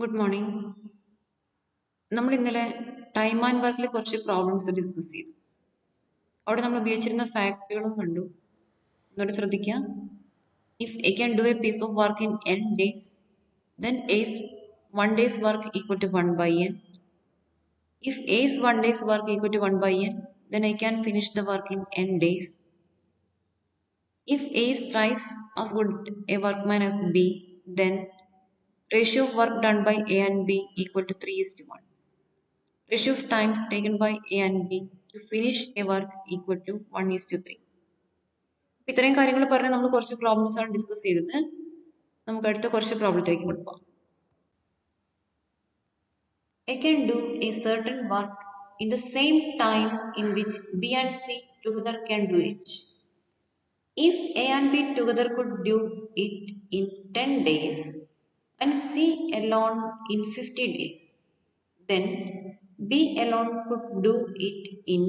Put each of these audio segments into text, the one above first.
Good morning. നമ്മൾ ഇന്നലെ time and വർക്കിൽ കുറച്ച് പ്രോബ്ലംസ് ഡിസ്കസ് ചെയ്തു. അവിടെ നമ്മൾ ഉപയോഗിച്ചിരുന്ന ഫാക്ടറുകളും കണ്ടു. ഒന്നുകൂടെ ശ്രദ്ധിക്കുക. If a can do a piece of work in n days, then A's 1 day's work equal to 1 by n. If A's 1 day's work equal to 1 by n, then I can finish the work in n days. If A is thrice as good a workman as B, then ratio of work done by A and B equal to 3:1. Ratio of times taken by A and B to finish a work equal to 1:3. ഇത്രയും കാര്യങ്ങൾ പറഞ്ഞ് നമ്മൾ കുറച്ച് problems ആണ് discuss ചെയ്തത്. നമുക്ക് അടുത്ത കുറച്ച് പ്രോബ്ലത്തിലേക്ക് കൊടുക്കാം. I can do a certain work in the same time in which B and C together can do it. If A and B together could do it in 10 days and C alone in 50 days, then B alone could do it in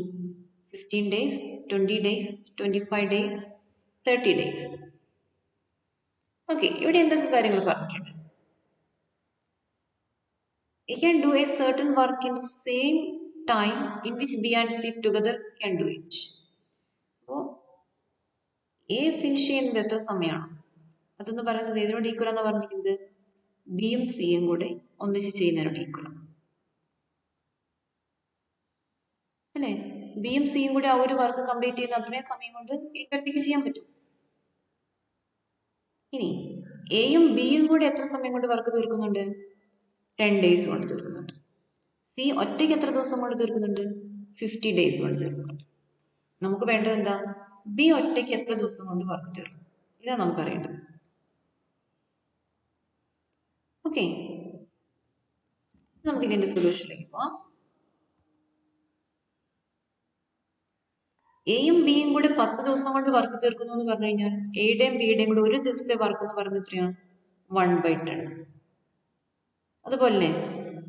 15 days, 20 days, 25 days, 30 days. Okay, ഇവിടെ എന്തൊക്കെ കാര്യങ്ങൾ പറഞ്ഞിട്ടുണ്ട്? You can do a certain work in same time in which B and C together can do it. അപ്പോൾ A finish ചെയ്യുന്നത് എത്ര സമയമാണ്? അതെന്ന് പറയുന്നത് ഏതിനോട് ഈക്വൽ എന്ന് പറഞ്ഞിരിക്കുന്നത് ബിയും സിയും കൂടെ ഒന്നിച്ച് ചെയ്യുന്നതിനോട് ഈക്വൽ അല്ലേ? ബിയും സിയും കൂടെ ആ ഒരു വർക്ക് കംപ്ലീറ്റ് ചെയ്യുന്ന അത്രയും സമയം കൊണ്ട് ഈക്വൽറ്റിക്ക് ചെയ്യാൻ പറ്റും. ഇനി എയും ബിയും കൂടി എത്ര സമയം കൊണ്ട് വർക്ക് തീർക്കുന്നുണ്ട്? 10 days കൊണ്ട് തീർക്കുന്നുണ്ട്. സി ഒറ്റയ്ക്ക് എത്ര ദിവസം കൊണ്ട് തീർക്കുന്നുണ്ട്? 50 days കൊണ്ട് തീർക്കുന്നുണ്ട്. നമുക്ക് വേണ്ടത് എന്താ? ബി ഒറ്റയ്ക്ക് എത്ര ദിവസം കൊണ്ട് വർക്ക് തീർക്കും? ഇതാണ് നമുക്ക് അറിയേണ്ടത്. ഓക്കെ, നമുക്ക് ഇതിന്റെ സൊല്യൂഷനിലേക്ക് പോവാം. എയും ബിയും കൂടെ 10 ദിവസം കൊണ്ട് വർക്ക് തീർക്കുന്നു എന്ന് പറഞ്ഞു കഴിഞ്ഞാൽ എയുടെയും ബിയുടെയും കൂടെ ഒരു ദിവസത്തെ വർക്ക് എന്ന് പറയുന്നത് എത്രയാണ്? 1/10. അതുപോലെ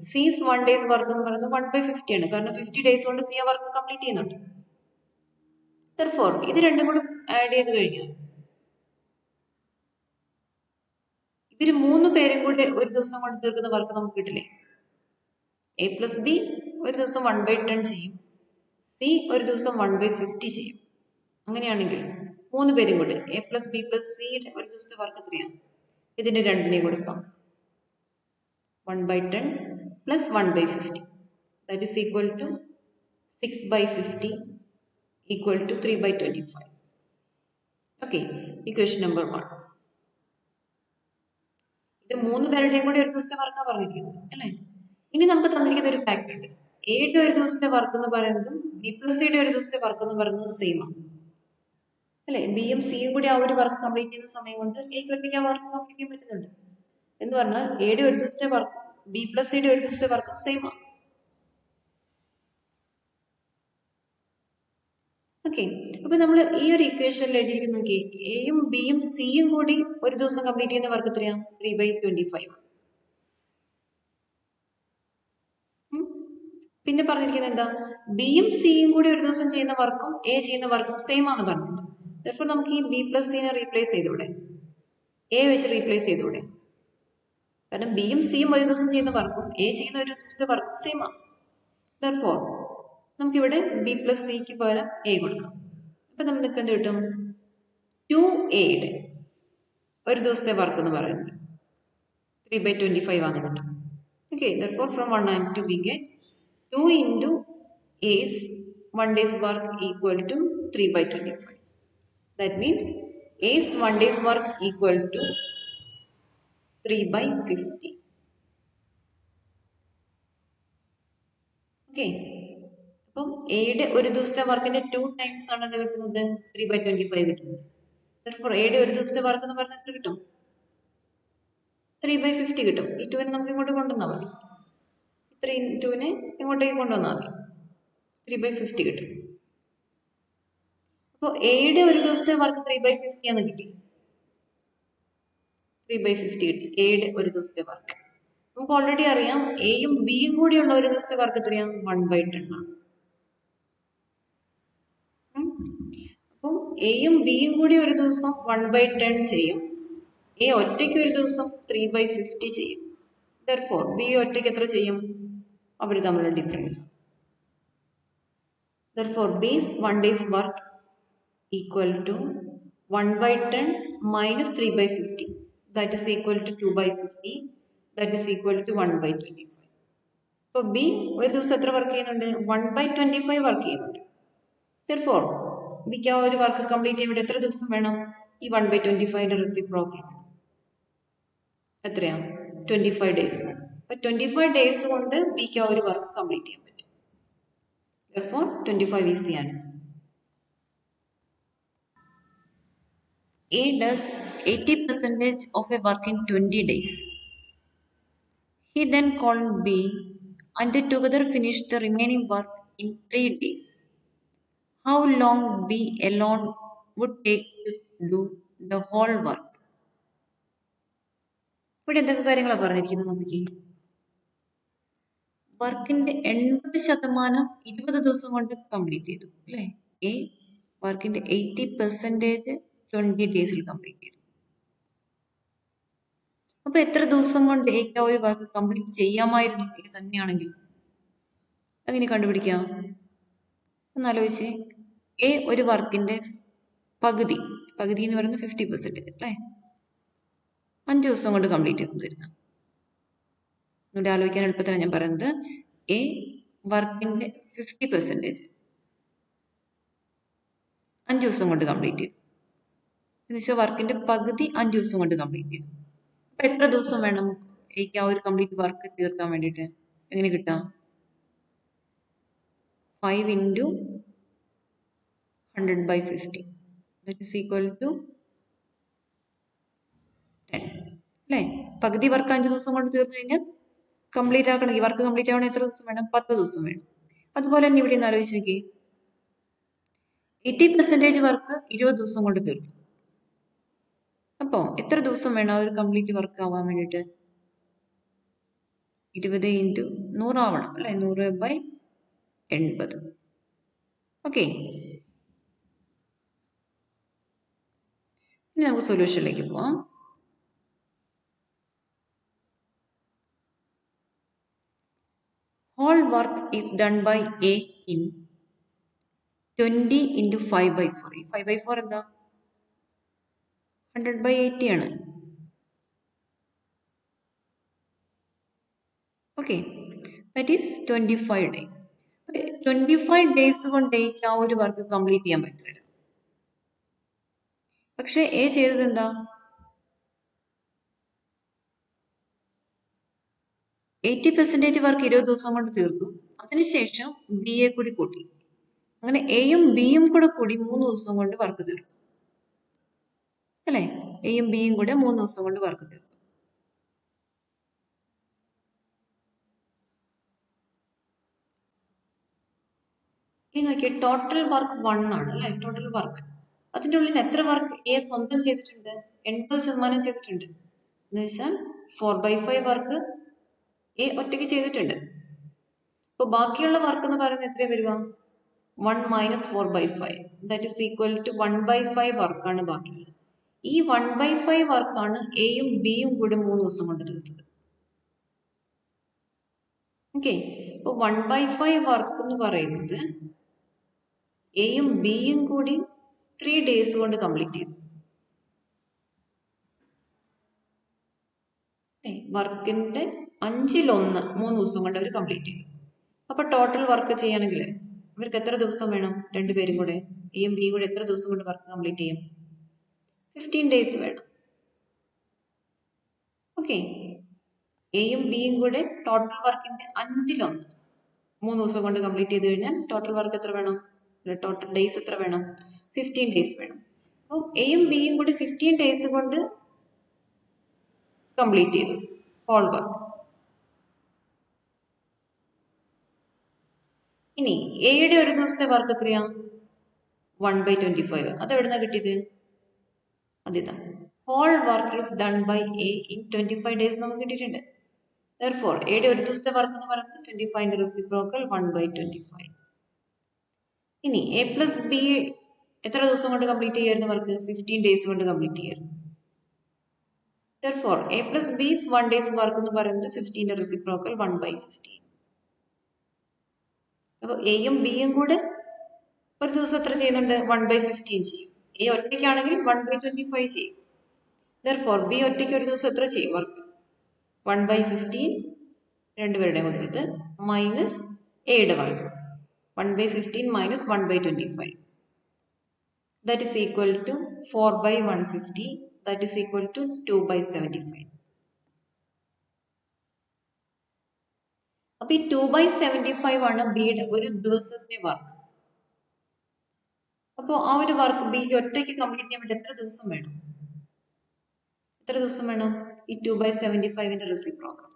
സീസ് 1 days വർക്ക് എന്ന് പറയുന്നത് 1/50 ആണ്. കാരണം 50 days കൊണ്ട് സി ആ വർക്ക് കംപ്ലീറ്റ് ചെയ്യുന്നുണ്ട്. Therefore, ഇത് രണ്ടും കൂടെ ആഡ് ചെയ്ത് കഴിഞ്ഞാൽ ഇവര് 3 പേരും കൂടെ ഒരു ദിവസം കൊണ്ട് തീർക്കുന്ന വർക്ക് നമുക്ക് കിട്ടില്ലേ? എ പ്ലസ് ബി ഒരു ദിവസം 1/10 ചെയ്യും, സി ഒരു ദിവസം 1/50 ചെയ്യും. അങ്ങനെയാണെങ്കിൽ 3 പേരും കൂടെ എ പ്ലസ് ബി പ്ലസ് സിയുടെ ഒരു ദിവസത്തെ വർക്ക് എത്രയാണ്? ഇതിന്റെ രണ്ടിനെയും കൂടെ some 1/10 plus 1/50, that is equal to 6/50 equal to 3/25. Okay, equation number 1. ഇത് 3 പേരുടെയും കൂടി ഒരു ദിവസത്തെ വർക്കാണ് പറഞ്ഞിരിക്കുന്നത് അല്ലേ? ഇനി നമുക്ക് തന്നിരിക്കുന്ന ഒരു ഫാക്ട് ഉണ്ട്. എയുടെ ഒരു ദിവസത്തെ വർക്ക് എന്ന് പറയുന്നതും ബി പ്ലസ് സിയുടെ ഒരു ദിവസത്തെ വർക്ക് എന്ന് പറയുന്നത് സെയിം ആണ് അല്ലെ? ബിയും സിയും കൂടി ആ ഒരു വർക്ക് കംപ്ലീറ്റ് ചെയ്യുന്ന സമയം കൊണ്ട് എക്ക് ഒറ്റയ്ക്ക് ആ വർക്ക് കംപ്ലീറ്റ് ചെയ്യാൻ പറ്റുന്നുണ്ട്. എന്ന് പറഞ്ഞാൽ എയുടെ ഒരു ദിവസത്തെ വർക്ക് ബി പ്ലസ് സിയുടെ ഒരു ദിവസത്തെ വർക്കും സെയിം ആണ്. ഓക്കെ, അപ്പൊ നമ്മൾ ഈ ഒരു ഇക്വേഷനിൽ എഴുതിയിരിക്കുന്ന നോക്കി, എയും ബിയും സിയും കൂടി ഒരു ദിവസം കംപ്ലീറ്റ് ചെയ്യുന്ന വർക്ക് എത്രയാണ്? 3/25. പിന്നെ പറഞ്ഞിരിക്കുന്നത് എന്താ? ബിയും സിയും കൂടി ഒരു ദിവസം ചെയ്യുന്ന വർക്കും എ ചെയ്യുന്ന വർക്കും സെയിം ആണെന്ന് പറഞ്ഞിട്ടുണ്ട്. Therefore നമുക്ക് ഈ ബി പ്ലസ് സിനെ റീപ്ലേസ് ചെയ്തൂടെ? എ വെച്ച് റീപ്ലേസ് ചെയ്തൂടെ? കാരണം ബിയും സിയും ഒരു ദിവസം ചെയ്യുന്ന വർക്കും എ ചെയ്യുന്ന ഒരു ദിവസത്തെ വർക്കും സെയിം ആണ്. Therefore നമുക്കിവിടെ ബി പ്ലസ് സിക്ക് പകരം എ കൊടുക്കാം. അപ്പൊ നമുക്ക് എന്ത് കിട്ടും? 2എയുടെ ഒരു ദിവസത്തെ വർക്ക് എന്ന് പറയുന്നത് 3/25 ആണ് കിട്ടും. Okay, therefore from 1 and 2 we get 2 into A's 1 day's work equal to 3/25. That means A's 1 day's work equal to 3/50. Okay, അപ്പം എയുടെ ഒരു ദിവസത്തെ വർക്കിന്റെ 2 times ആണ് അത് കിട്ടുന്നത് 3/25 കിട്ടുന്നത്. Therefore എയുടെ ഒരു ദിവസത്തെ വർക്ക് എന്ന് പറഞ്ഞാൽ എത്ര കിട്ടും? 3/50 കിട്ടും. ഈ 2നെ നമുക്ക് ഇങ്ങോട്ട് കൊണ്ടുവന്നാൽ മതി. 2നെ ഇങ്ങോട്ടേക്ക് കൊണ്ടുവന്നാൽ മതി, 3/50 കിട്ടും. അപ്പോൾ എയുടെ ഒരു ദിവസത്തെ വർക്ക് 3/50 ആണ് കിട്ടി. 3/50 കിട്ടി എയുടെ ഒരു ദിവസത്തെ വർക്ക്. നമുക്ക് ഓൾറെഡി അറിയാം എയും ബിയും കൂടിയുള്ള ഒരു ദിവസത്തെ വർക്ക് എത്രയാണ്? 1/10 ആണ്. അപ്പം എയും ബിയും കൂടി ഒരു ദിവസം 1/10 ചെയ്യും, എ ഒറ്റയ്ക്ക് ഒരു ദിവസം 3/50 ചെയ്യും. Therefore, B ഒറ്റയ്ക്ക് എത്ര ചെയ്യും? അവർ തമ്മിലുള്ള difference. Therefore, B's 1 day's work equal to 1/10 minus 3/50. That is equal to 2/50. That is equal to 1/25. അപ്പോൾ B ഒരു ദിവസം എത്ര വർക്ക് ചെയ്യുന്നുണ്ട്? 1/25 വർക്ക് ചെയ്യുന്നുണ്ട്. Therefore, Bക്ക് ആ ഒരു വർക്ക് കംപ്ലീറ്റ് ചെയ്യാൻ വേണ്ടി എത്ര ദിവസം വേണം? ഈ 1/25 റെസിപ്രോക്കൽ എത്രയാ? 25 days വേണം. അപ്പോൾ 25 days കൊണ്ട് Bക്ക് ആ ഒരു വർക്ക് കംപ്ലീറ്റ് ചെയ്യാൻ പറ്റും. Therefore, 25 is the answer. A does 80% of a work in 20 days. He then called B and they together finished the remaining work in 3 days. How long B alone would take to do the whole work? ഇവിടെ എന്തൊക്കെ കാര്യങ്ങളാണ് പറഞ്ഞിരിക്കുന്നത്? നമുക്ക് വർക്കിന്റെ 80% 20 ദിവസം കൊണ്ട് complete ചെയ്തു അല്ലേ? എ വർക്കിന്റെ 80% 20 ഡേയ്സിൽ കംപ്ലീറ്റ് ചെയ്തു. അപ്പൊ എത്ര ദിവസം കൊണ്ട് എക്ക് ഒരു വർക്ക് കംപ്ലീറ്റ് ചെയ്യാമായിരുന്നു? എ തന്നെയാണെങ്കിൽ അങ്ങനെ കണ്ടുപിടിക്കാം. ഒന്നാലോചിച്ച്, എ ഒരു വർക്കിന്റെ പകുതി എന്ന് പറയുന്നത് 50% അല്ലേ? 5 ദിവസം കൊണ്ട് കംപ്ലീറ്റ് ചെയ്തു തരുന്ന. ഇവിടെ ആലോചിക്കാൻ എളുപ്പത്തിലാണ് ഞാൻ പറയുന്നത്. എ വർക്കിന്റെ 50% 5 ദിവസം കൊണ്ട് കംപ്ലീറ്റ് ചെയ്തു. എന്നുവെച്ചാൽ വർക്കിന്റെ പകുതി 5 ദിവസം കൊണ്ട് കംപ്ലീറ്റ് ചെയ്തു. അപ്പൊ എത്ര ദിവസം വേണം എനിക്ക് ആ ഒരു കംപ്ലീറ്റ് വർക്ക് തീർക്കാൻ വേണ്ടിയിട്ട്? എങ്ങനെ കിട്ടാം? 5 into 100/50 that is equal to 10 അല്ലേ? പകുതി വർക്ക് 5 ദിവസം കൊണ്ട് തീർന്നു കഴിഞ്ഞാൽ കംപ്ലീറ്റ് ആക്കണമെങ്കിൽ വർക്ക് കംപ്ലീറ്റ് ആവണമെങ്കിൽ എത്ര ദിവസം വേണം? 10 ദിവസം വേണം. അതുപോലെ തന്നെ ഇവിടെ നിന്ന് ആലോചിച്ച് നോക്കി, 80% വർക്ക് 20 ദിവസം കൊണ്ട് തീർന്നു. അപ്പോൾ എത്ര ദിവസം വേണം ആ ഒരു കംപ്ലീറ്റ് വർക്ക് ആവാൻ വേണ്ടിയിട്ട്? 20 into 100 ആവണം അല്ലെ? 100/80. ഓക്കെ, ഇനി നമുക്ക് സൊല്യൂഷനിലേക്ക് പോവാം. Whole work is done by A in 20 into 5/4. ഈ 5/4 എന്താ? 100/80 ആണ്. Okay, that is 25 days. 25 days കൊണ്ട് ആ ഒരു വർക്ക് കംപ്ലീറ്റ് ചെയ്യാൻ പറ്റുമായിരുന്നു. പക്ഷെ എ ചെയ്തത് എന്താ? 80% വർക്ക് 20 ദിവസം കൊണ്ട് തീർത്തു. അതിനുശേഷം ബി എ കൂടി കൂട്ടി. അങ്ങനെ എയും ബിയും കൂടി 3 ദിവസം കൊണ്ട് വർക്ക് തീർത്തു അല്ലെ? എയും ബിയും കൂടെ 3 ദിവസം കൊണ്ട് വർക്ക് തീർത്തു. ഇനി നോക്കിയാൽ ടോട്ടൽ വർക്ക് 1 ആണ് അല്ലെ? ടോട്ടൽ വർക്ക് അതിൻ്റെ ഉള്ളിൽ എത്ര വർക്ക് എ സ്വന്തം ചെയ്തിട്ടുണ്ട്? 80% ചെയ്തിട്ടുണ്ട്. എന്ന് വെച്ചാൽ 4/5 വർക്ക് എ ഒറ്റയ്ക്ക് ചെയ്തിട്ടുണ്ട്. അപ്പോൾ ബാക്കിയുള്ള വർക്ക് എന്ന് പറയുന്നത് എത്ര വരിക? 1 - 4/5 ദാറ്റ് ഈസ് ഈക്വൽ ടു 1/5 വർക്കാണ് ബാക്കിയുള്ളത്. ഈ 1/5 വർക്കാണ് എയും ബിയും കൂടി 3 ദിവസം കൊണ്ട് തീർത്തത്. ഓക്കെ, അപ്പോൾ 1/5 വർക്ക് എന്ന് പറയുന്നത് എയും ബിയും കൂടി 3 days കൊണ്ട് കംപ്ലീറ്റ് ചെയ്തു. വർക്കിന്റെ 1/5 3 ദിവസം കൊണ്ട് അവർ കംപ്ലീറ്റ് ചെയ്തു. അപ്പൊ ടോട്ടൽ വർക്ക് ചെയ്യണമെങ്കിൽ ഇവർക്ക് എത്ര ദിവസം വേണം? രണ്ടുപേരും കൂടെ എയും ബിയും കൂടെ എത്ര ദിവസം കൊണ്ട് വർക്ക് കംപ്ലീറ്റ് ചെയ്യും? 15 days വേണം. ഓക്കെ, എയും ബിയും കൂടെ ടോട്ടൽ വർക്കിന്റെ 1/5 3 ദിവസം കൊണ്ട് കംപ്ലീറ്റ് ചെയ്ത് കഴിഞ്ഞാൽ ടോട്ടൽ വർക്ക് എത്ര വേണം? ടോട്ടൽ ഡേയ്സ് എത്ര വേണം? 15 days വേണം. അപ്പോൾ എയും ബിയും കൂടി 15 days കൊണ്ട് കംപ്ലീറ്റ് ചെയ്തു ഹോൾ വർക്ക്. ഇനി എയുടെ ഒരു ദിവസത്തെ വർക്ക് എത്രയാ? 1/25. അത് എവിടുന്നാ കിട്ടിയത്? അതിതാ, whole work is done by a in 25 days നമുക്ക് കിട്ടിയിട്ടുണ്ട്. Therefore, എയുടെ ഒരു ദിവസത്തെ വർക്ക് എന്ന് പറയുന്നത് 25 റെസിപ്രോക്കൽ 1/25. ഇനി എ പ്ലസ് ബി എത്ര ദിവസം കൊണ്ട് കംപ്ലീറ്റ് ചെയ്യായിരുന്നു വർക്ക്? 15 days കൊണ്ട് കംപ്ലീറ്റ് ചെയ്യായിരുന്നു. Therefore, A plus B's 1 day's work എന്ന് പറയുന്നത് 15 reciprocal 1/15. അപ്പോൾ എയും ബിയും കൂടെ ഒരു ദിവസം എത്ര ചെയ്യുന്നുണ്ട്? 1/15 ചെയ്യും. എ ഒറ്റയ്ക്കാണെങ്കിൽ 1/25 ചെയ്യും. Therefore, ബി ഒറ്റയ്ക്ക് ഒരു ദിവസം എത്ര ചെയ്യും വർക്ക്? 1/15 രണ്ടുപേരുടെയും കൂടെ എടുത്ത് മൈനസ് എയുടെ work 1/15 minus 1/25. That is equal to 4/150. That is equal to 2/75. അപ്പൊ ഈ 2/75 ആണ് ബിയുടെ ഒരു ദിവസത്തെ വർക്ക്. അപ്പോൾ ആ ഒരു വർക്ക് ബിക്ക് ഒറ്റയ്ക്ക് കംപ്ലീറ്റ് ചെയ്യാൻ വേണ്ടി എത്ര ദിവസം വേണം? ഈ 2/75ന്റെ റെസിപ്രോക്കൽ.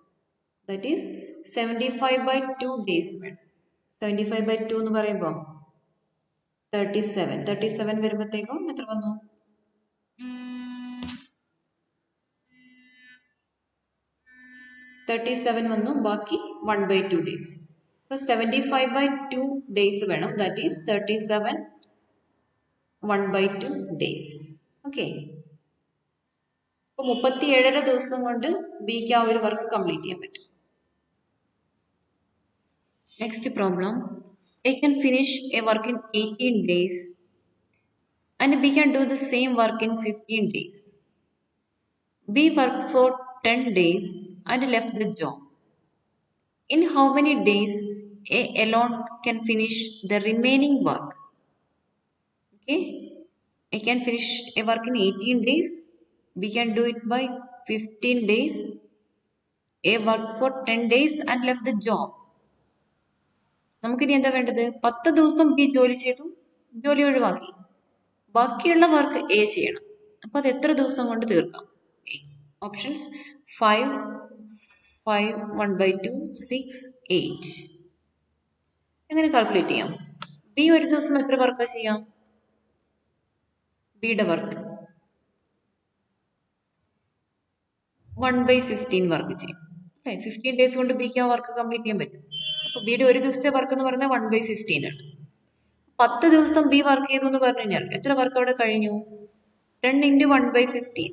That is 75/2 days വേണം. 75/2 എന്ന് പറയുമ്പോൾ 37 വരുമ്പോഴത്തേക്കും എത്ര വന്നു? 37 വന്നു. ബാക്കി 1/2 ഡേയ്സ്. അപ്പൊ 75/2 ഡേയ്സ് വേണം. That is 37 1/2 days. ഓക്കെ, അപ്പൊ 37 ദിവസം കൊണ്ട് ബിക്ക് ആ ഒരു വർക്ക് കംപ്ലീറ്റ് ചെയ്യാൻ പറ്റും. Next problem. A can finish a work in 18 days and B can do the same work in 15 days. B worked for 10 days and left the job. In how many days A alone can finish the remaining work? Okay, A can finish a work in 18 days. B can do it by 15 days. A worked for 10 days and left the job. നമുക്കിനി എന്താ വേണ്ടത്? 10 ദിവസം B ജോലി ചെയ്തു, ജോലി ഒഴിവാക്കി. ബാക്കിയുള്ള work A ചെയ്യണം. അപ്പൊ അത് എത്ര ദിവസം കൊണ്ട് തീർക്കാം? ഓപ്ഷൻസ് 5, 1/2, 6, 8. എങ്ങനെ കാൽക്കുലേറ്റ് ചെയ്യാം? ബി ഒരു ദിവസം എത്ര വർക്ക് ചെയ്യാം? ബിയുടെ വർക്ക് 1/15 വർക്ക് ചെയ്യും. അല്ലെ, 15 ഡേയ്സ് കൊണ്ട് ബിക്ക് ആ വർക്ക് കംപ്ലീറ്റ് ചെയ്യാൻ പറ്റും. അപ്പൊ ബിയുടെ ഒരു ദിവസത്തെ വർക്ക് എന്ന് പറയുന്നത് 1/15 ആണ്. 10 ദിവസം ബി വർക്ക് ചെയ്തു എന്ന് പറഞ്ഞു കഴിഞ്ഞാൽ എത്ര വർക്ക് അവിടെ കഴിഞ്ഞു? 10 × 1/15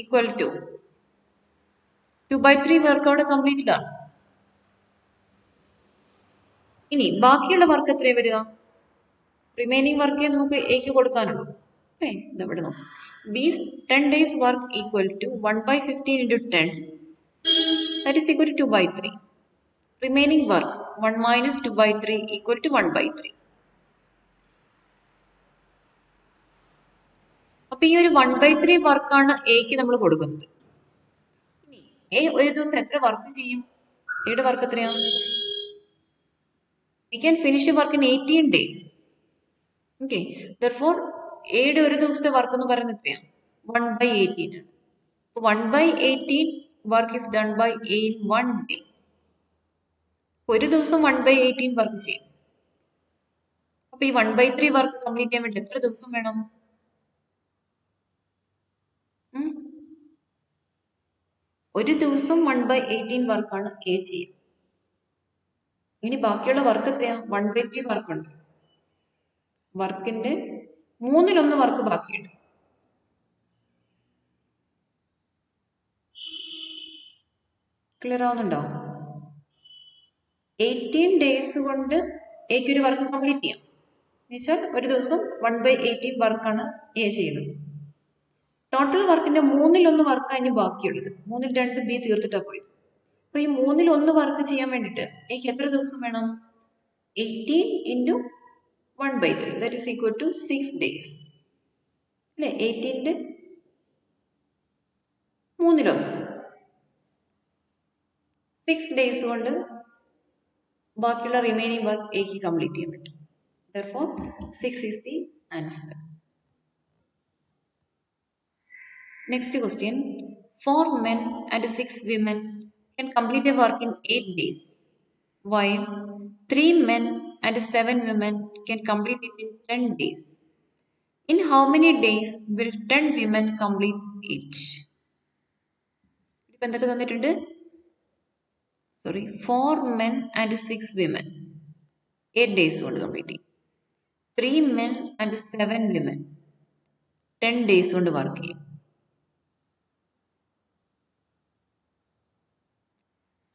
ഈക്വൽ ടു 2/3 വർക്ക് അവിടെ കംപ്ലീറ്റഡ് ആണ്. ഇനി ബാക്കിയുള്ള വർക്ക് എത്രയാണ് വരിക? റിമൈനിങ് വർക്കേ നമുക്ക് എക്ക് കൊടുക്കാനുള്ളൂ. അല്ലേ, ഇതവിടെ നോക്കാം. B's 10 days work equal to 1/15 × 10. That is equal to 2/3. Remaining work 1 - 2/3 equal to 1/3. അപ്പൊ ഈ ഒരു 1/3 വർക്കാണ് എക്ക് നമ്മൾ കൊടുക്കുന്നത്. ഇനി എ ഒരു ദിവസം എത്ര വർക്ക് ചെയ്യും? എയുടെ വർക്ക് എത്രയാണ്? We can finish a work in 18 days. Okay, therefore എയുടെ ഒരു ദിവസത്തെ വർക്ക് എന്ന് പറയുന്നത് എത്രയാണ്? 1/18 ആണ്. 1/18 work is done by A in 1 day. ഒരു ദിവസം 1/18 വർക്ക് ചെയ്യും. അപ്പൊ ഈ 1/3 വർക്ക് കംപ്ലീറ്റ് ചെയ്യാൻ വേണ്ടി എത്ര ദിവസം വേണം? ഒരു ദിവസം 1/18 വർക്കാണ് എ ചെയ്യുക. ഇനി ബാക്കിയുള്ള വർക്ക് എത്രയാ? 1/3 വർക്ക് ഉണ്ട്. വർക്കിന്റെ 1/3 വർക്ക് ബാക്കിയുണ്ട്. ക്ലിയർ ആവുന്നുണ്ടോ? 18 ഡേയ്സ് കൊണ്ട് എക്ക് ഒരു വർക്ക് കംപ്ലീറ്റ് ചെയ്യാം. എന്നുവെച്ചാൽ ഒരു ദിവസം 1/18 വർക്കാണ് എ ചെയ്യുന്നത്. ടോട്ടൽ വർക്കിന്റെ 1/3 വർക്കാണ് ഇനി ബാക്കിയുള്ളത്. 2 ബി തീർത്തിട്ടാണ് പോയത്. അപ്പൊ ഈ 1/3 വർക്ക് ചെയ്യാൻ വേണ്ടിയിട്ട് എനിക്ക് എത്ര ദിവസം വേണം? 18 × 1/3 that is equal to 6 days. അല്ലെ, 18 1/3 6 days കൊണ്ട് ബാക്കിയുള്ള റിമൈനിങ് വർക്ക് എക്ക് കംപ്ലീറ്റ് ചെയ്യാൻ പറ്റും. Therefore 6 is the answer. Next question. 4 men and 6 women can complete a work in 8 days, while 3 men and 7 women can complete it in 10 days. In how many days will 10 women complete it? ഇപ്പം എന്തൊക്കെ തന്നിട്ടുണ്ട്? 4 men and 6 women 8 days കൊണ്ട് complete ചെയ്യും. 3 men and 7 women 10 days കൊണ്ട് work ചെയ്യും.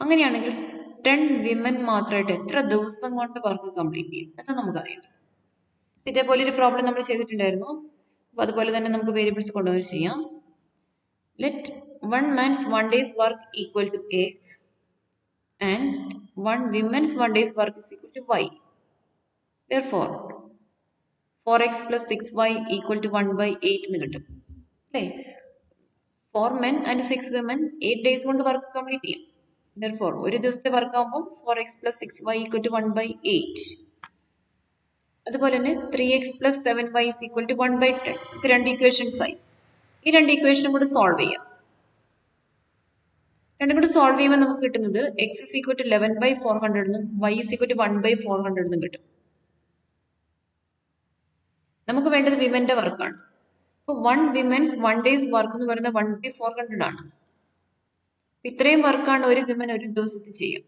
അങ്ങനെയാണെങ്കിൽ 10 women മാത്രമായിട്ട് എത്ര ദിവസം കൊണ്ട് വർക്ക് കംപ്ലീറ്റ് ചെയ്യും അത് നമുക്കറിയാം. ഇതേപോലെ ഒരു പ്രോബ്ലം നമ്മൾ ചെയ്തിട്ടുണ്ടായിരുന്നു. അപ്പോൾ അതുപോലെ തന്നെ നമുക്ക് വേരിയബിൾസ് കൊണ്ടുപോയി ചെയ്യാം. Let 1 man's 1 day's work equal to x and 1 woman's 1 day's work is equal to y. Therefore 4x plus 6y equal to 1/8 എന്ന് കിട്ടും അല്ലേ. 4 men and 6 women 8 days കൊണ്ട് വർക്ക് കംപ്ലീറ്റ് ചെയ്യും. Therefore ഒരു ദിവസത്തെ വർക്ക് ആകുമ്പോൾ 4x plus 6y equal to 1/8. അതുപോലെ തന്നെ 3x plus 7y is equal to 1/10. രണ്ട് ഇക്വേഷൻസ് ആയി. ഈ രണ്ട് ഇക്വേഷനും കൂടെ സോൾവ് ചെയ്യാം. രണ്ടും കൂടെ സോൾവ് ചെയ്യുമ്പോൾ നമുക്ക് കിട്ടുന്നത് x is equal to 11/400 എന്നും y is equal to 1/400 എന്നും കിട്ടും. നമുക്ക് വേണ്ടത് വിമന്റെ വർക്കാണ്. അപ്പോൾ 1 വിമൻസ് 1 ഡേയ്സ് വർക്ക് എന്ന് പറയുന്നത് 1/400 ആണ്. ഇത്രയും വർക്കാണ് ഒരു വിമൻ ഒരു ദിവസത്തിൽ ചെയ്യും.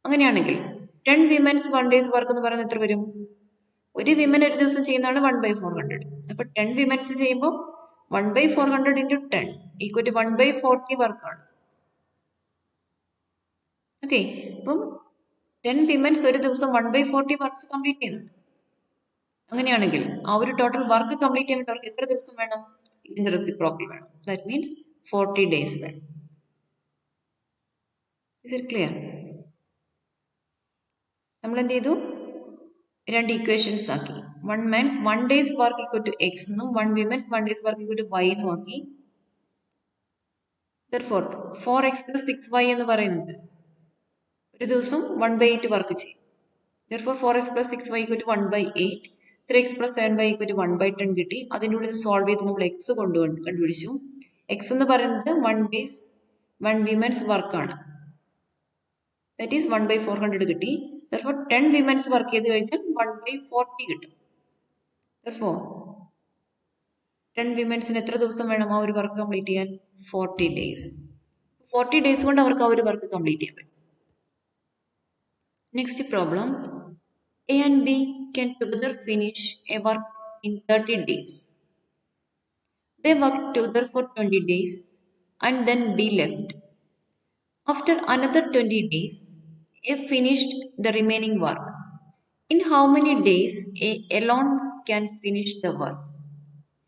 അങ്ങനെയാണെങ്കിൽ 10 വിമൻസ് 1 ഡേയ്സ് വർക്ക് എന്ന് പറയുന്നത് എത്ര വരും? ഒരു വിമൻ ഒരു ദിവസം ചെയ്യുന്നതാണ് 1/400. അപ്പോൾ 10 വിമൻസ് ചെയ്യുമ്പോൾ 1/400 into 10 equal to 1/40 വർക്കാണ്. ഓക്കെ, അപ്പം 10 വിമൻസ് ഒരു ദിവസം 1/40 വർക്ക്സ് കംപ്ലീറ്റ് ചെയ്യുന്നുണ്ട്. അങ്ങനെയാണെങ്കിൽ ആ ഒരു ടോട്ടൽ വർക്ക് കംപ്ലീറ്റ് ചെയ്യാൻ വേണ്ടി അവർക്ക് എത്ര ദിവസം വേണം? ഇതിന്റെ റെസിപ്രോക്കൽ വേണം. ദാറ്റ് മീൻസ് 40 ഡേയ്സ് വേണം. Is it clear? നമ്മൾ എന്ത് ചെയ്തു? രണ്ട് ഇക്വേഷൻസ് ആക്കി. 1 man's 1 day's work equal to x എന്നും 1 women's 1 day's work equal to y എന്നും ആക്കി. Therefore 4x plus 6y എന്ന് പറയുന്നത് ഒരു ദിവസം 1/8 വർക്ക് ചെയ്യും. Therefore 4x plus 6y equal to 1/8. 3x plus 7y equal to 1/10 കിട്ടി. അതിൻ്റെ കൂടെ സോൾവ് ചെയ്ത് നമ്മൾ x കണ്ടുപിടിച്ചു. x എന്ന് പറയുന്നത് 1 days 1 women's വർക്കാണ്. ദാറ്റ് ഈസ് 1/400 കിട്ടി. Therefore 10 women's വർക്ക് ചെയ്ത് കഴിഞ്ഞാൽ 1/40 കിട്ടും. Therefore 10 women'സിന് എത്ര ദിവസം വേണം ആ ഒരു വർക്ക് കംപ്ലീറ്റ് ചെയ്യാൻ? 40 days. 40 days കൊണ്ട് അവർക്ക് ആ ഒരു വർക്ക് കംപ്ലീറ്റ് ചെയ്യാൻ പറ്റും. Next problem. A and B can together finish a work in 30 days. They worked together for 20 days and then B left. After another 20 days, A finished the remaining work. In how many days A alone can finish the work?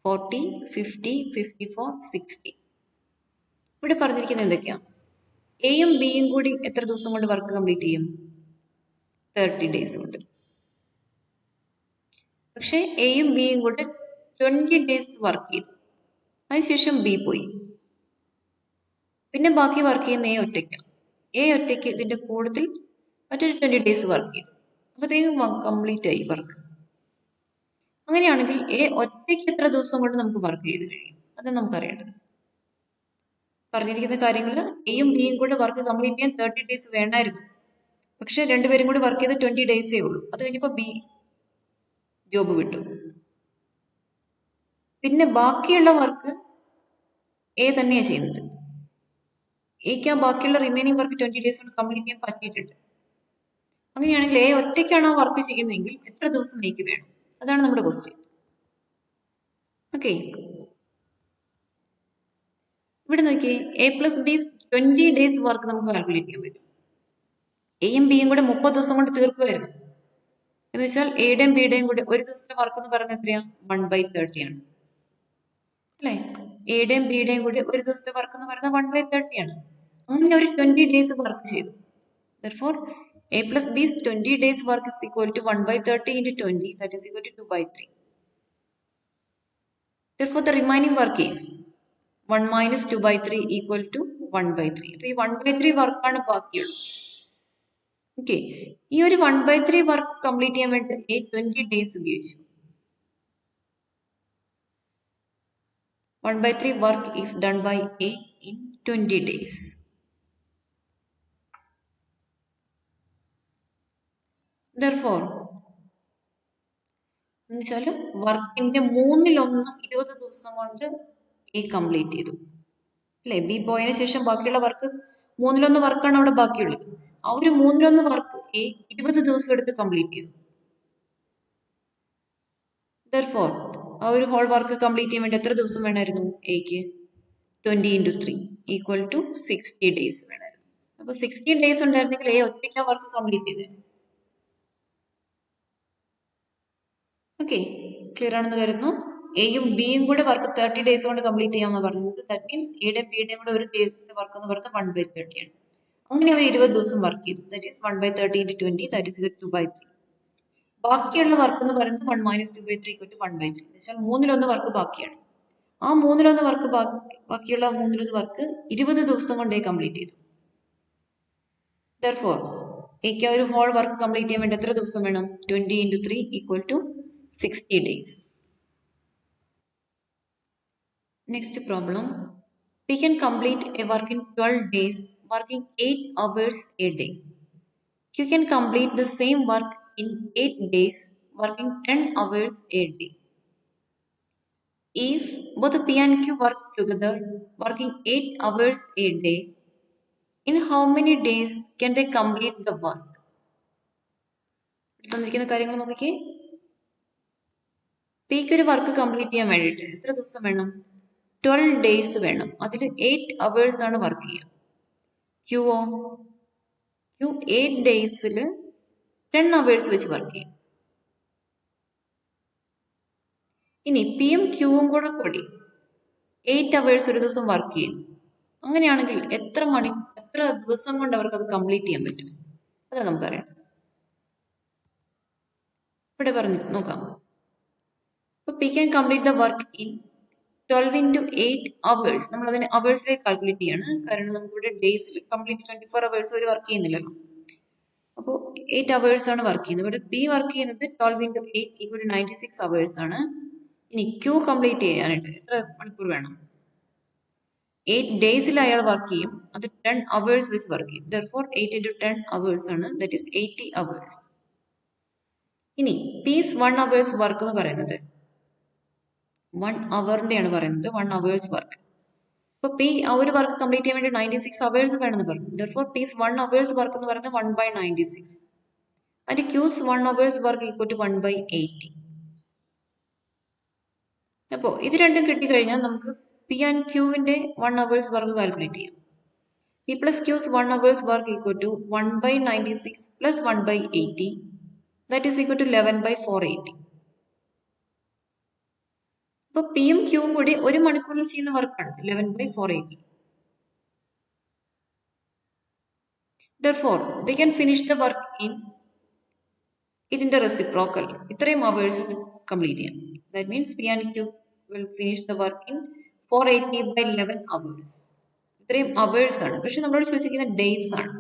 40, 50, 54, 60. ഇവിടെ പറഞ്ഞിരിക്കുന്നത് എന്തൊക്കെയാണ്? എയും ബിയും കൂടി എത്ര ദിവസം കൊണ്ട് work complete ചെയ്യും? 30 ഡേയ്സ് കൊണ്ട്. പക്ഷെ എയും ബിയും കൂടെ 20 ഡേയ്സ് വർക്ക് ചെയ്തു. അതിനുശേഷം ബി പോയി. പിന്നെ ബാക്കി വർക്ക് ചെയ്യുന്ന എ ഒറ്റയ്ക്കാണ്. എ ഒറ്റയ്ക്ക് ഇതിന്റെ കൂടുതൽ മറ്റൊരു 20 ഡേയ്സ് വർക്ക് ചെയ്തു. അപ്പോഴത്തേക്കും കംപ്ലീറ്റ് ആയി വർക്ക്. അങ്ങനെയാണെങ്കിൽ എ ഒറ്റയ്ക്ക് എത്ര ദിവസം കൊണ്ട് നമുക്ക് വർക്ക് ചെയ്ത് കഴിയും? അത് നമുക്കറിയേണ്ടത്. പറഞ്ഞിരിക്കുന്ന കാര്യങ്ങൾ എയും ബിയും കൂടെ വർക്ക് കംപ്ലീറ്റ് ചെയ്യാൻ 30 ഡേയ്സ് വേണമായിരുന്നു. പക്ഷെ രണ്ടുപേരും കൂടി വർക്ക് ചെയ്ത് 20 ഡേയ്സേ ഉള്ളൂ. അത് കഴിഞ്ഞപ്പോൾ ബി ജോബ് വിട്ടു. പിന്നെ ബാക്കിയുള്ള വർക്ക് എ തന്നെയാണ് ചെയ്യുന്നത്. എക്ക് ആ ബാക്കിയുള്ള റിമൈനിങ് വർക്ക് 20 ഡേയ്സ് കൊണ്ട് കംപ്ലീറ്റ് ചെയ്യാൻ പറ്റിയിട്ടുണ്ട്. അങ്ങനെയാണെങ്കിൽ എ ഒറ്റയ്ക്കാണ് ആ വർക്ക് ചെയ്യുന്നതെങ്കിൽ എത്ര ദിവസം എക്ക് വേണം? അതാണ് നമ്മുടെ ക്വസ്റ്റ്യൻ. ഓക്കെ, ഇവിടെ നോക്കിയേ. A plus B 20 days work നമുക്ക് കാൽക്കുലേറ്റ് ചെയ്യാൻ പറ്റും. എയും ബിയും കൂടെ 30 ദിവസം കൊണ്ട് തീർക്കുമായിരുന്നു. എന്ന് വെച്ചാൽ എയുടെയും ബിയുടെയും കൂടെ ഒരു ദിവസത്തെ വർക്ക് എന്ന് പറയുന്നത് എത്രയാ? 1/30 ആണ് അല്ലേ? എയുടെയും ബിയുടെയും കൂടെ ഒരു ദിവസത്തെ വർക്ക് എന്ന് പറയുന്നത് 1/30 ആണ്. അങ്ങനെ ഒരു 20 ഡേയ്സ് വർക്ക് ചെയ്തു. Therefore A plus B's 20 days work is equal to 1/30 into 20, that is equal to 2/3. Therefore the remaining work is 1 minus 2/3 equal to 1/3. അപ്പോൾ ഈ 1/3 വർക്കാണ് ബാക്കിയുള്ളത്. ഓക്കെ, ഈ ഒരു 1/3 വർക്ക് കംപ്ലീറ്റ് ചെയ്യാൻ വേണ്ടി A 20 ഡേയ്സ് ഉപയോഗിച്ചു. 1/3 work is done by A in 20 days. Therefore എന്നുവെച്ചാൽ വർക്കിന്റെ 1/3 20 ദിവസം കൊണ്ട് എ കംപ്ലീറ്റ് ചെയ്തു അല്ലെ? ബി പോയതിനു ശേഷം ബാക്കിയുള്ള വർക്ക് 1/3 വർക്കാണ് അവിടെ ബാക്കിയുള്ളത്. ആ ഒരു 1/3 വർക്ക് എ 20 ദിവസം എടുത്ത് കംപ്ലീറ്റ് ചെയ്തു. Therefore ആ ഒരു ഹോൾ വർക്ക് കംപ്ലീറ്റ് ചെയ്യാൻ വേണ്ടി എത്ര ദിവസം വേണമായിരുന്നു? എക്ക് 20 into 3 equal to 60 days വേണമായിരുന്നു. അപ്പോൾ 16 ഡേയ്സ് ഉണ്ടായിരുന്നെങ്കിൽ എ ഒറ്റയ്ക്ക് വർക്ക് കംപ്ലീറ്റ് ചെയ്തത്. ഓക്കെ, ക്ലിയർ ആണെന്ന് കരുതുന്നു. എയും ബിയും കൂടെ വർക്ക് 30 ഡേയ്സ് കൊണ്ട് കംപ്ലീറ്റ് ചെയ്യാമെന്ന് പറഞ്ഞത്. ദാറ്റ് മീൻസ് എയുടെയും ബിയുടെയും കൂടെ ഒരു ദിവസത്തെ വർക്ക് എന്ന് പറയുന്നത് 1/30 ആണ്. അങ്ങനെ അവർ 20 ദിവസം വർക്ക് ചെയ്തു. That is 1/30 into 20, that is 2/3. ബാക്കിയുള്ള വർക്ക് എന്ന് പറയുന്നത് 1 - 2/3 = 1/3. എന്ന് വെച്ചാൽ 1/3 വർക്ക് ബാക്കിയാണ്. ആ 1/3 വർക്ക് ബാക്കിയുള്ള 1/3 വർക്ക് 20 ദിവസം കൊണ്ടേ കംപ്ലീറ്റ് ചെയ്തു. Therefore, എക്ക് ഒരു ഹോൾ വർക്ക് കംപ്ലീറ്റ് ചെയ്യാൻ വേണ്ടി എത്ര ദിവസം വേണം? 20 into 3 = 60 days. Next problem. We can complete a work in 12 days, working 8 hours a day. You can complete the same work in 8 days, working 10 hours a day. If both P and Q work together, working 8 hours a day, in how many days can they complete the work? തന്നിരിക്കുന്ന കാര്യങ്ങൾ നോക്കിക്കേ. പിക്ക് ഒരു work complete ചെയ്യാൻ വേണ്ടിയിട്ട് എത്ര ദിവസം വേണം? 12 days വേണം. അതിൽ 8 hours ആണ് വർക്ക് ചെയ്യുക. ക്യൂഓ 8 ഡേയ്സിൽ 10 hours വെച്ച് വർക്ക് ചെയ്യും. ഇനി പിയും ക്യൂവും കൂടെ കൂടി 8 hours ഒരു ദിവസം വർക്ക് ചെയ്യും. അങ്ങനെയാണെങ്കിൽ എത്ര ദിവസം കൊണ്ട് അവർക്ക് അത് കംപ്ലീറ്റ് ചെയ്യാൻ പറ്റും? അതാണ് നമുക്കറിയാം. ഇവിടെ പറഞ്ഞിട്ട് നോക്കാം. അപ്പോൾ P can complete the work in 12 into 8 hours. നമ്മൾ അതിനെ അവേഴ്സിലേക്ക് കാൽക്കുലേറ്റ് ചെയ്യാണ്. കാരണം നമുക്കിവിടെ ഡേയ്സിൽ കംപ്ലീറ്റ് 24 hours ഒരു വർക്ക് ചെയ്യുന്നില്ലല്ലോ. അപ്പോൾ 8 hours ആണ് വർക്ക് ചെയ്യുന്നത്. ഇവിടെ പി വർക്ക് ചെയ്യുന്നത് 12 into 8 = 96 hours ആണ്. ഇനി ക്യൂ കംപ്ലീറ്റ് ചെയ്യാനായിട്ട് എത്ര മണിക്കൂർ വേണം? 8 ഡേയ്സിൽ അയാൾ വർക്ക് ചെയ്യും. അത് 10 hours വെച്ച് വർക്ക് ചെയ്യും. Therefore 8 into 10 hours ആണ്. That is 80 hours. ഇനി പീസ് 1 hours വർക്ക് എന്ന് പറയുന്നത് 1 hourന്റെയാണ് പറയുന്നത്. 1 hours വർക്ക്. അപ്പോൾ പി ആ ഒരു വർക്ക് കംപ്ലീറ്റ് ചെയ്യാൻ വേണ്ടി 96 hours വേണമെന്ന് പറഞ്ഞു. Therefore പീസ് 1 hours വർക്ക് എന്ന് പറയുന്നത് 1/96. അതിന്റെ ക്യൂസ് 1 hours വർക്ക് = 1/80. അപ്പോൾ ഇത് രണ്ടും കിട്ടിക്കഴിഞ്ഞാൽ നമുക്ക് പി ആൻഡ് ക്യൂവിന്റെ 1 hours വർക്ക് കാൽക്കുലേറ്റ് ചെയ്യാം. P plus Q's 1 hours work = 1/96 plus 1/80. That is = 11/480. അപ്പോൾ പിയും ക്യൂവും കൂടി 1 മണിക്കൂറിൽ ചെയ്യുന്ന വർക്കാണ് 11/480. Therefore, they can finish the work in ഇതിന്റെ റെസിപ്രോക്കൽ ഇത്രയും അവേഴ്സിൽ കംപ്ലീറ്റ് ചെയ്യാം. That means P and Q will finish the work in 480/11 hours. ഇത്രയും അവേഴ്സ് ആണ്. പക്ഷെ നമ്മളോട് ചോദിച്ചിരിക്കുന്ന ഡേയ്സ് ആണ്.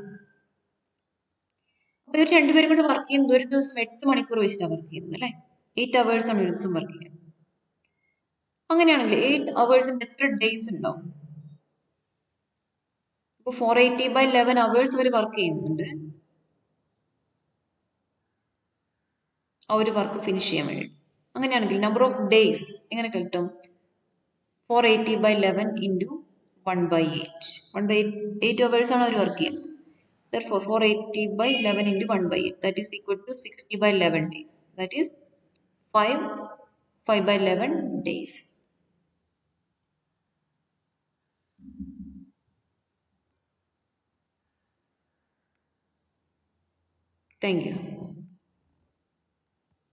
അപ്പോൾ ഇവർ രണ്ടുപേരും കൂടെ വർക്ക് ചെയ്യുന്നത് ഒരു ദിവസം 8 മണിക്കൂർ വെച്ചിട്ടാണ് വർക്ക് ചെയ്യുന്നത് അല്ലേ? 8 hours ആണ് ഒരു ദിവസം വർക്ക് ചെയ്യുന്നത്. അങ്ങനെയാണെങ്കിൽ 8 hours-ന്റെ എത്ര ഡേയ്സ് ഉണ്ടാവും? ഇപ്പോൾ 480/11 hours അവർ വർക്ക് ചെയ്യുന്നുണ്ട് ആ ഒരു വർക്ക് ഫിനിഷ് ചെയ്യാൻ വേണ്ടി. അങ്ങനെയാണെങ്കിൽ നമ്പർ ഓഫ് ഡേയ്സ് എങ്ങനെ കിട്ടും? 480/11 into 1/8. 1/8 hours ആണ് അവർ വർക്ക് ചെയ്യുന്നത്. Therefore 480/11 into 1/8, that is equal to 60/11 days. That is 5/11 days. Thank you.